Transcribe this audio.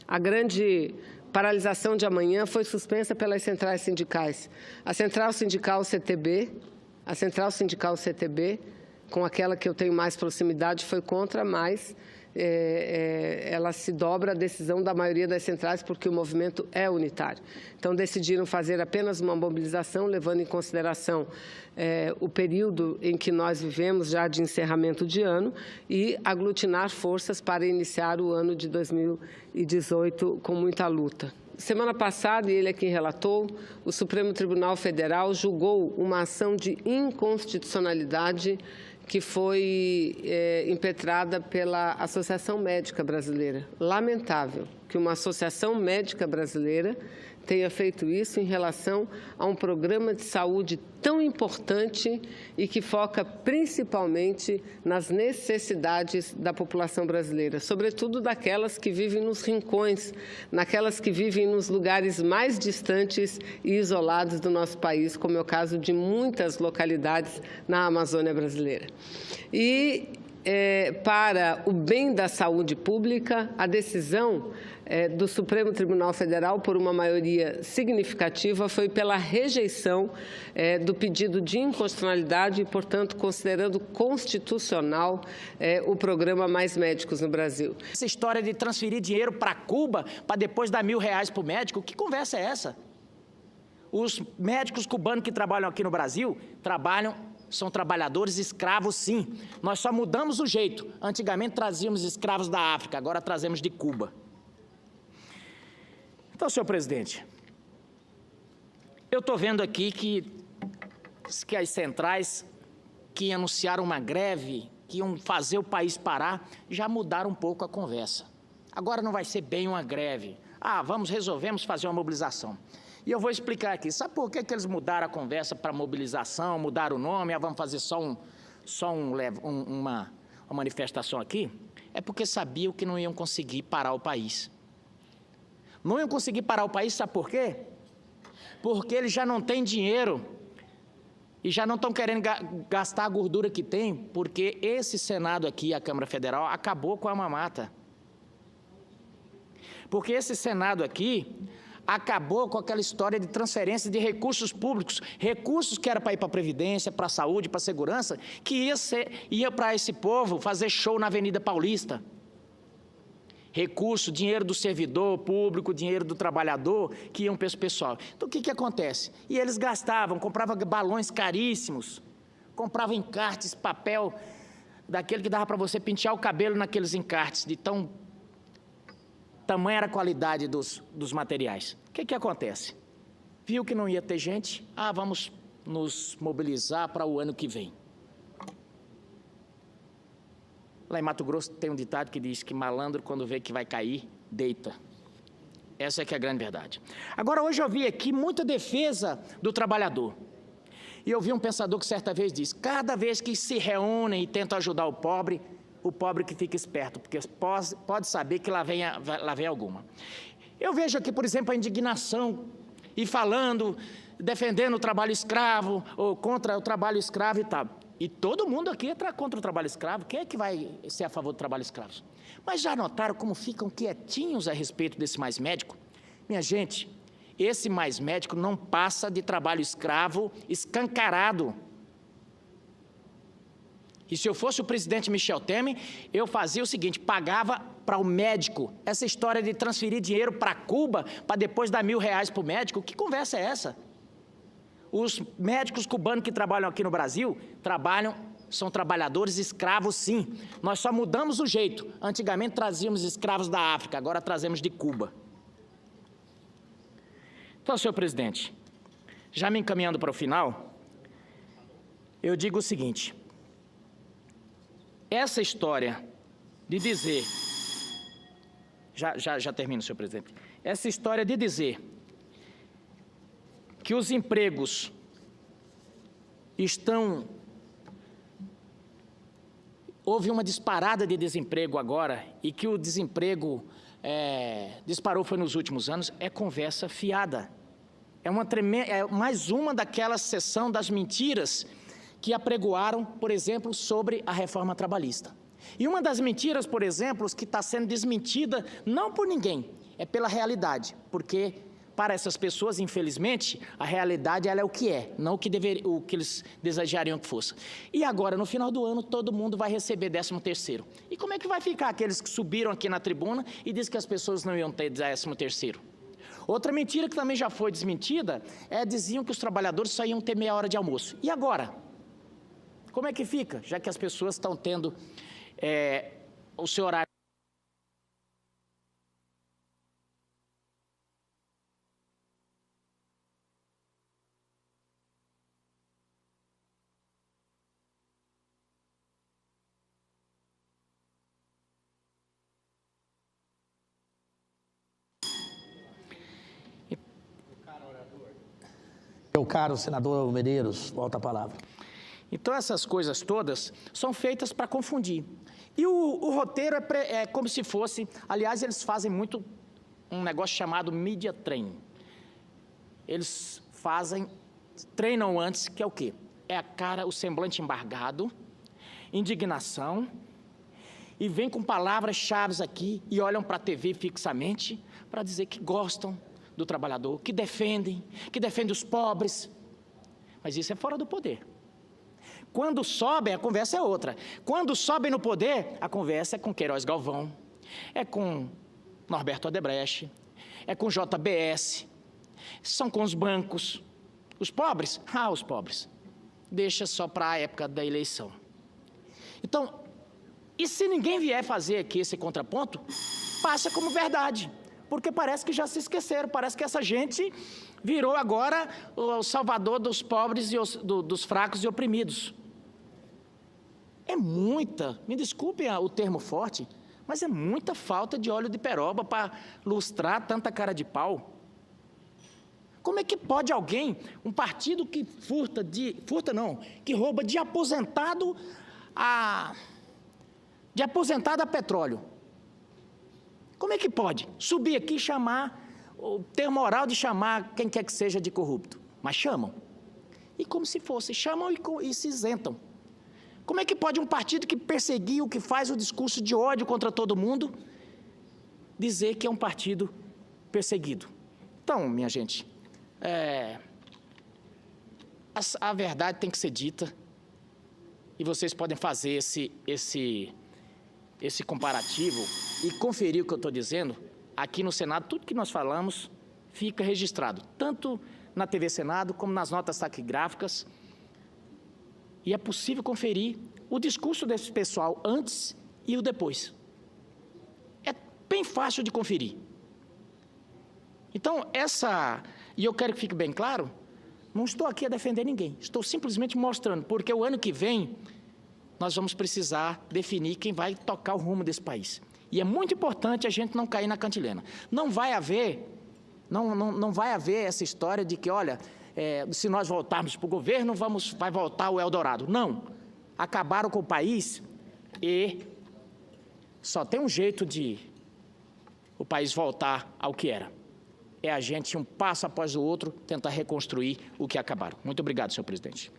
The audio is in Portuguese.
A grande paralisação de amanhã foi suspensa pelas centrais sindicais. A Central Sindical CTB, com aquela que eu tenho mais proximidade, foi contra, mas ela se dobra à decisão da maioria das centrais, porque o movimento é unitário. Então, decidiram fazer apenas uma mobilização, levando em consideração o período em que nós vivemos, já de encerramento de ano, e aglutinar forças para iniciar o ano de 2018 com muita luta. Semana passada, e ele é quem relatou, o Supremo Tribunal Federal julgou uma ação de inconstitucionalidade que foi impetrada pela Associação Médica Brasileira. Lamentável que uma Associação Médica Brasileira tenha feito isso em relação a um programa de saúde tão importante e que foca principalmente nas necessidades da população brasileira, sobretudo daquelas que vivem nos rincões, naquelas que vivem nos lugares mais distantes e isolados do nosso país, como é o caso de muitas localidades na Amazônia brasileira. E para o bem da saúde pública, a decisão do Supremo Tribunal Federal, por uma maioria significativa, foi pela rejeição do pedido de inconstitucionalidade e, portanto, considerando constitucional o programa Mais Médicos no Brasil. Essa história de transferir dinheiro para Cuba para depois dar R$1.000 para o médico, que conversa é essa? Os médicos cubanos que trabalham aqui no Brasil são trabalhadores escravos, sim. Nós só mudamos o jeito. Antigamente trazíamos escravos da África, agora trazemos de Cuba. Então, senhor presidente, eu estou vendo aqui que as centrais que anunciaram uma greve, que iam fazer o país parar, já mudaram um pouco a conversa. Agora não vai ser bem uma greve. Resolvemos fazer uma mobilização. E eu vou explicar aqui. Sabe por que eles mudaram a conversa para mobilização, mudaram o nome, vamos fazer uma manifestação aqui? É porque sabiam que não iam conseguir parar o país. Não iam conseguir parar o país, sabe por quê? Porque eles já não têm dinheiro e já não estão querendo gastar a gordura que tem, porque esse Senado aqui, a Câmara Federal, acabou com a mamata. Porque esse Senado aqui acabou com aquela história de transferência de recursos públicos, recursos que era para ir para a Previdência, para a Saúde, para a Segurança, que ia para esse povo fazer show na Avenida Paulista. Recurso, dinheiro do servidor público, dinheiro do trabalhador, que iam para esse pessoal. Então, o que acontece? E eles gastavam, compravam balões caríssimos, compravam encartes, papel, daquele que dava para você pentear o cabelo naqueles encartes, de tamanha era a qualidade dos materiais. O que acontece? Viu que não ia ter gente? Vamos nos mobilizar para o ano que vem. Lá em Mato Grosso tem um ditado que diz que malandro, quando vê que vai cair, deita. Essa é que é a grande verdade. Agora, hoje eu vi aqui muita defesa do trabalhador. E eu vi um pensador que certa vez disse, cada vez que se reúnem e tentam ajudar o pobre que fica esperto, porque pode saber que lá vem alguma. Eu vejo aqui, por exemplo, a indignação e defendendo o trabalho escravo ou contra o trabalho escravo e tal. E todo mundo aqui é contra o trabalho escravo. Quem é que vai ser a favor do trabalho escravo? Mas já notaram como ficam quietinhos a respeito desse Mais Médico? Minha gente, esse Mais Médico não passa de trabalho escravo escancarado. E se eu fosse o presidente Michel Temer, eu fazia o seguinte, pagava para o médico. Essa história de transferir dinheiro para Cuba, para depois dar R$1.000 para o médico, que conversa é essa? Os médicos cubanos que trabalham aqui no Brasil, são trabalhadores escravos, sim. Nós só mudamos o jeito. Antigamente trazíamos escravos da África, agora trazemos de Cuba. Então, senhor presidente, já me encaminhando para o final, eu digo o seguinte, essa história de dizer, já termino, senhor presidente, essa história de dizer que os empregos houve uma disparada de desemprego agora e que o desemprego disparou foi nos últimos anos, é conversa fiada. É mais uma daquela sessão das mentiras que apregoaram, por exemplo, sobre a reforma trabalhista. E uma das mentiras, por exemplo, que está sendo desmentida não por ninguém, é pela realidade, porque para essas pessoas, infelizmente, a realidade ela é o que é, não o que eles desejariam que fosse. E agora, no final do ano, todo mundo vai receber 13º. E como é que vai ficar aqueles que subiram aqui na tribuna e dizem que as pessoas não iam ter 13º? Outra mentira que também já foi desmentida diziam que os trabalhadores só iam ter meia hora de almoço. E agora? Como é que fica, já que as pessoas estão tendo o seu horário? Meu caro senador Medeiros, volta a palavra. Então, essas coisas todas são feitas para confundir. E o roteiro é como se fosse... Aliás, eles fazem muito um negócio chamado media training. Eles treinam antes, que é o quê? É a cara, o semblante embargado, indignação, e vem com palavras-chave aqui e olham para a TV fixamente para dizer que gostam do trabalhador, que defendem os pobres. Mas isso é fora do poder. Quando sobem, a conversa é outra. Quando sobem no poder, a conversa é com Queiroz Galvão, é com Norberto Odebrecht, é com JBS, são com os bancos. Os pobres? Os pobres. Deixa só para a época da eleição. Então, e se ninguém vier fazer aqui esse contraponto, passa como verdade. Porque parece que já se esqueceram, parece que essa gente virou agora o salvador dos pobres e dos fracos e oprimidos. É muita, me desculpem o termo forte, mas é muita falta de óleo de peroba para lustrar tanta cara de pau. Como é que pode alguém, um partido que que rouba de aposentado a petróleo, como é que pode subir aqui e ter moral de chamar quem quer que seja de corrupto? Mas chamam. E como se fosse, chamam e se isentam. Como é que pode um partido que perseguiu, que faz o discurso de ódio contra todo mundo, dizer que é um partido perseguido? Então, minha gente, a verdade tem que ser dita, e vocês podem fazer esse comparativo e conferir o que eu estou dizendo. Aqui no Senado, tudo que nós falamos fica registrado, tanto na TV Senado como nas notas taquigráficas, e é possível conferir o discurso desse pessoal antes e o depois. É bem fácil de conferir. Então, e eu quero que fique bem claro, não estou aqui a defender ninguém, estou simplesmente mostrando, porque o ano que vem nós vamos precisar definir quem vai tocar o rumo desse país. E é muito importante a gente não cair na cantilena. Não vai haver essa história de que, olha, se nós voltarmos para o governo, vai voltar o Eldorado. Não. Acabaram com o país e só tem um jeito de o país voltar ao que era. É a gente, um passo após o outro, tentar reconstruir o que acabaram. Muito obrigado, senhor presidente.